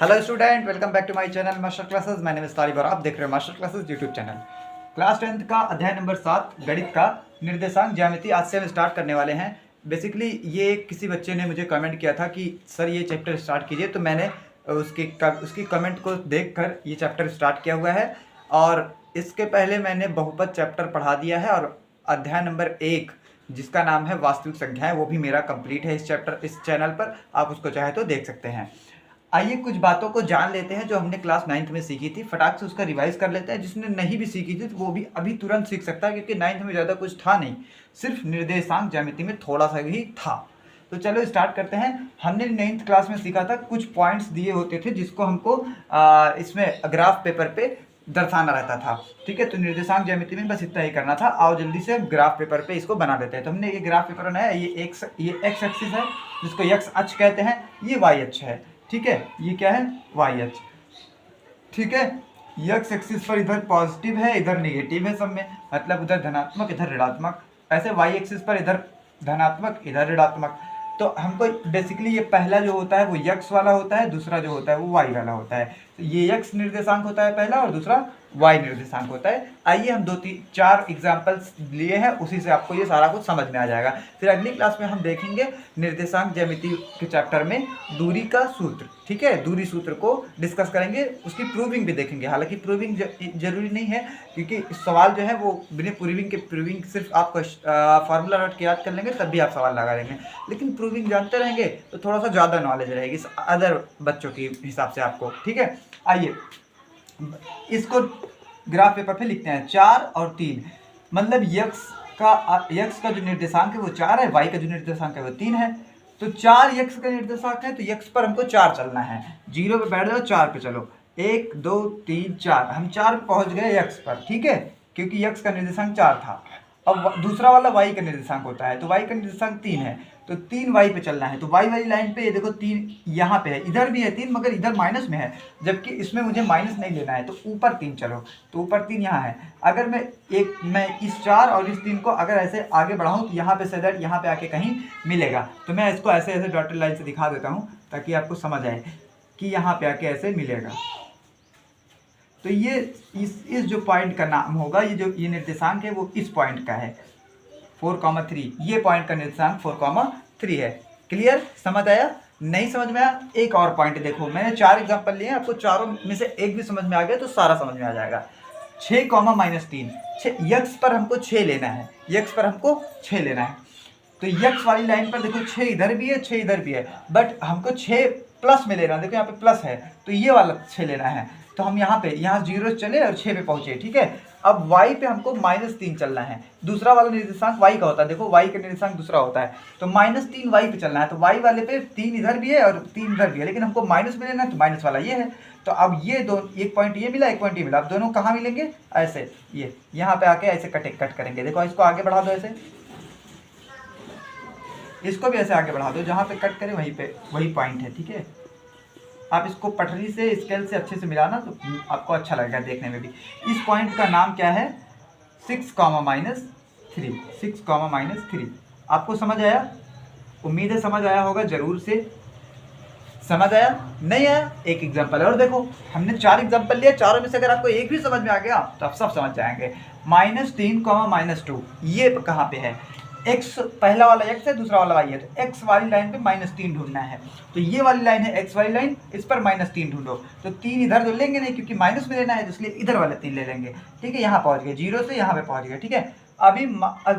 Hello student, welcome back to my channel master classes. My name is Talib और आप देख रहे हो master classes YouTube channel. Class 10th का अध्याय नंबर 7 गणित का निर्देशांक ज्यामिति आज से हम स्टार्ट करने वाले हैं। बेसिकली ये किसी बच्चे ने मुझे कमेंट किया था कि सर ये चैप्टर स्टार्ट कीजिए, तो मैंने उसकी कमेंट को देखकर ये चैप्टर स्टार्ट किया हुआ है। और इसके पहले मैंने बहुपद चैप्टर पढ़ा दिया है और अध्याय नंबर 1 जिसका नाम है वास्तविक संख्याएं, वो भी मेरा कंप्लीट है इस चैनल पर। आप उसको चाहे तो देख सकते हैं। आइए कुछ बातों को जान लेते हैं जो हमने क्लास 9th में सीखी थी। फटाक से उसका रिवाइज कर लेते हैं। जिसने नहीं भी सीखी थी तो वो भी अभी तुरंत सीख सकता है, क्योंकि 9th में ज़्यादा कुछ था नहीं, सिर्फ निर्देशांक ज्यामिति में थोड़ा सा ही था। तो चलो स्टार्ट करते हैं। हमने 9th क्लास में सीखा था, कुछ पॉइंट्स दिए होते थे जिसको हमको इसमें ग्राफ पेपर पे दर्शाना रहता था। ठीक है, तो निर्देशांक ज्यामिति में बस इतना ही करना था। आओ जल्दी से ग्राफ पेपर पे इसको बना लेते हैं। तो हमने ये ग्राफ पेपर बनाया। ये एक्स एक्सिस है जिसको एक्स अक्ष कहते हैं, ये वाई अक्ष है। ठीक है, ये क्या है, वाई अक्ष। ठीक है, एक्स एक्सिस पर इधर पॉजिटिव है, इधर नेगेटिव है, सब में मतलब उधर धनात्मक इधर ऋणात्मक। ऐसे वाई एक्सिस पर इधर धनात्मक इधर ऋणात्मक। तो हमको बेसिकली ये पहला जो होता है वो यक्स वाला होता है, दूसरा जो होता है वो वाई वाला होता है। तो ये यक्स निर्देशांक होता है पहला और दूसरा वाई निर्देशांक होता है। आइए हम 2-3-4 एग्जाम्पल्स लिए हैं, उसी से आपको ये सारा कुछ समझ में आ जाएगा। फिर अगली क्लास में हम देखेंगे निर्देशांक ज्यामिति के चैप्टर में दूरी का सूत्र। ठीक है, दूरी सूत्र को डिस्कस करेंगे, उसकी प्रूविंग भी देखेंगे। हालांकि प्रूविंग जरूरी नहीं है, क्योंकि सवाल जो है वो बिना प्रूविंग सिर्फ आप फार्मूला रट के याद कर लेंगे तब भी आप सवाल लगा लेंगे। लेकिन प्रूविंग जानते रहेंगे तो थोड़ा सा ज़्यादा नॉलेज रहेगी अदर बच्चों के हिसाब से आपको। ठीक है, आइए इसको ग्राफ पेपर पे लिखते हैं। 4 और 3 मतलब यक्स का जो निर्देशांक है वो 4 है, वाई का जो निर्देशांक है वो 3 है। तो 4 यक्स का निर्देशांक है, तो यक्स पर हमको 4 चलना है। 0 पे बैठ जाओ, 4 पे चलो। 1 2 3 4, हम 4 पे पहुंच गए यक्स पर। ठीक है, क्योंकि यक्स का निर्देशांक 4 था। अब दूसरा वाला वाई का निर्देशांक होता है, तो वाई का निर्देशांक 3 है, तो 3 वाई पे चलना है। तो वाई वाली लाइन पे ये देखो 3 यहाँ पे है, इधर भी है 3 मगर इधर माइनस में है, जबकि इसमें मुझे माइनस नहीं लेना है। तो ऊपर 3 चलो, तो ऊपर 3 यहाँ है। अगर मैं इस 4 और इस 3 को अगर ऐसे आगे बढ़ाऊँ तो यहाँ पे से इधर यहाँ पे आके कहीं मिलेगा। तो मैं इसको ऐसे ऐसे डॉटेड लाइन से दिखा देता हूँ ताकि आपको समझ आए कि यहाँ पे आके ऐसे मिलेगा। तो ये इस जो पॉइंट का नाम होगा, ये निर्देशांक है वो इस पॉइंट का है 4,3। ये पॉइंट का निर्देशांक 4,3 है। क्लियर, समझ आया? नहीं समझ में आया? एक और पॉइंट देखो, मैंने 4 एग्जांपल लिए हैं, आपको चारों में से एक भी समझ में आ गया तो सारा समझ में आ जाएगा। 6,-3 यक्स पर हमको 6 लेना है, यक्स पर हमको 6 लेना है। तो यक्स वाली लाइन पर देखो 6 इधर भी है 6 इधर भी है, बट हमको 6 प्लस में लेना है। देखो यहाँ पे प्लस है, तो ये वाला 6 लेना है। तो हम यहाँ 0 चले और 6 पे पहुंचे। ठीक है, अब y पे हमको -3 चलना है। दूसरा वाला निर्देशांक y का होता है, देखो y का निर्देशांक दूसरा होता है, तो -3 y पे चलना है। तो y वाले पे 3 इधर भी है और 3 इधर भी है, लेकिन हमको माइनस में लेना है, तो माइनस वाला ये है। तो अब ये दो, एक पॉइंट ये मिला एक पॉइंट ये मिला, अब दोनों कहाँ मिलेंगे? ऐसे ये यहाँ पे आके ऐसे कट करेंगे। देखो इसको आगे बढ़ा दो, ऐसे इसको भी ऐसे आगे बढ़ा दो, जहाँ पे कट करे वही पॉइंट है। ठीक है, आप इसको पटरी से स्केल से अच्छे से मिलाना तो आपको अच्छा लगेगा देखने में भी। इस पॉइंट का नाम क्या है? 6,-3। 6,-3 आपको समझ आया? उम्मीद है समझ आया होगा जरूर से। समझ आया? नहीं आया? एक एग्जांपल और देखो, हमने 4 एग्जांपल लिया, चारों में से अगर आपको एक भी समझ में आ गया तो आप सब समझ जाएंगे। -3, -2 ये कहाँ पे है? एक्स, पहला वाला एक्स है, दूसरा वाला वाई है, तो एक्स वाली लाइन पे -3 ढूंढना है। तो ये वाली लाइन है एक्स वाली लाइन, इस पर -3 ढूंढो। तो 3 इधर तो लेंगे नहीं, क्योंकि माइनस में लेना है, तो इसलिए इधर वाले 3 ले लेंगे। ठीक है, यहाँ पहुँच गए, 0 से यहाँ पे पहुँच गए। ठीक है, अभी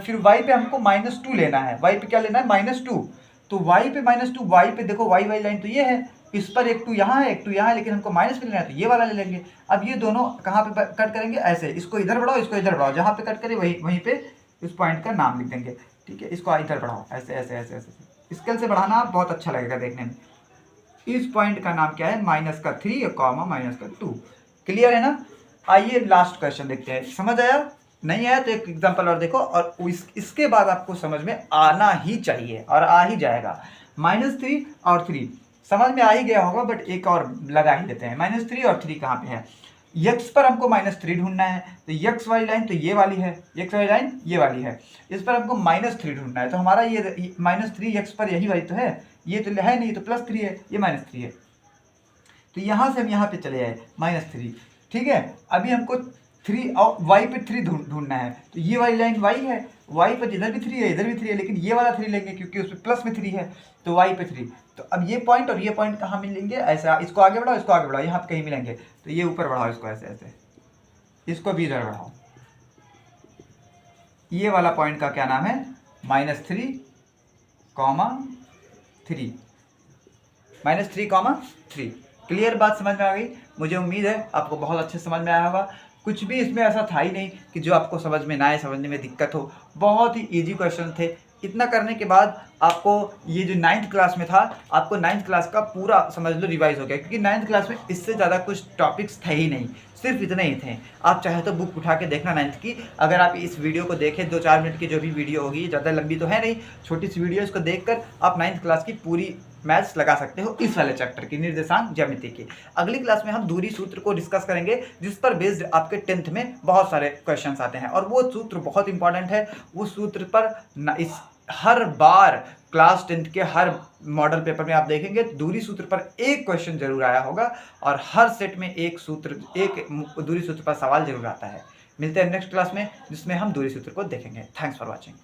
फिर वाई पे हमको -2 लेना है। वाई पे क्या लेना है? -2। तो वाई पे -2, वाई पे देखो वाई वाली लाइन तो ये है, इस पर एक 2 यहाँ है एक 2 यहाँ है, लेकिन हमको माइनस में लेना है तो ये वाला ले लेंगे। अब ये दोनों कहाँ पे कट करेंगे? ऐसे, इसको इधर बढ़ाओ इसको इधर बढ़ाओ, जहाँ पे कट करे वहीं पे इस पॉइंट का नाम लिख देंगे। ठीक है, इसको इधर बढ़ाओ, ऐसे ऐसे ऐसे ऐसे स्केल से बढ़ाना बहुत अच्छा लगेगा देखने में। इस पॉइंट का नाम क्या है? -3 -2। क्लियर है ना? आइए लास्ट क्वेश्चन देखते हैं। समझ आया? नहीं आया तो एक एग्जांपल और देखो, और इसके बाद आपको समझ में आना ही चाहिए और आ ही जाएगा। -3 और 3 समझ में आ ही गया होगा, बट एक और लगा ही देते हैं। -3 और 3 कहाँ पे है? यक्स पर हमको -3 ढूंढना है, तो यक्स वाली लाइन तो ये वाली है, यक्स वाली लाइन ये वाली है, इस पर हमको -3 ढूंढना है। तो हमारा ये -3 यक्स पर यही वाली तो है, ये तो है नहीं, तो +3 है, ये -3 है। तो यहाँ से हम यहाँ पे चले आए -3, ठीक है। अभी हमको 3 और y पे 3 ढूंढना है, तो ये वाली लाइन y है, y पर इधर भी 3 है, इधर भी 3 है, लेकिन ये वाला 3 लेंगे क्योंकि उसमें प्लस में 3 है, तो y पे 3। तो अब ये पॉइंट और ये पॉइंट कहाँ मिलेंगे, ऐसा इसको आगे बढ़ाओ, इसको आगे बढ़ाओ, यहाँ पे कहीं मिलेंगे, तो ये ऊपर बढ़ाओ इसको ऐसे ऐसे, इसको भी इधर बढ़ाओ। ये वाला पॉइंट का क्या नाम है, -3, -3, -3, 3। क्लियर बात समझ में आ गई? मुझे उम्मीद है आपको बहुत अच्छे समझ में आया होगा। कुछ भी इसमें ऐसा था ही नहीं कि जो आपको समझ में ना आए, समझने में दिक्कत हो। बहुत ही इजी क्वेश्चन थे। इतना करने के बाद आपको ये जो 9th क्लास में था, आपको 9th क्लास का पूरा समझ लो रिवाइज हो गया, क्योंकि 9th क्लास में इससे ज़्यादा कुछ टॉपिक्स थे ही नहीं, सिर्फ इतने ही थे। आप चाहे तो बुक उठा के देखना 9th की। अगर आप इस वीडियो को देखें, 2-4 मिनट की जो भी वीडियो होगी, ज़्यादा लंबी तो है नहीं, छोटी सी वीडियो, इसको देखकर आप 9th क्लास की पूरी मैथ्स लगा सकते हो इस वाले चैप्टर की, निर्देशांक ज्यामिति की। अगली क्लास में हम दूरी सूत्र को डिस्कस करेंगे, जिस पर बेस्ड आपके 10th में बहुत सारे क्वेश्चंस आते हैं, और वो सूत्र बहुत इंपॉर्टेंट है। उस सूत्र पर इस हर बार क्लास 10th के हर मॉडल पेपर में आप देखेंगे दूरी सूत्र पर एक क्वेश्चन जरूर आया होगा, और हर सेट में एक दूरी सूत्र पर सवाल जरूर आता है। मिलते हैं नेक्स्ट क्लास में, जिसमें हम दूरी सूत्र को देखेंगे। Thanks for watching.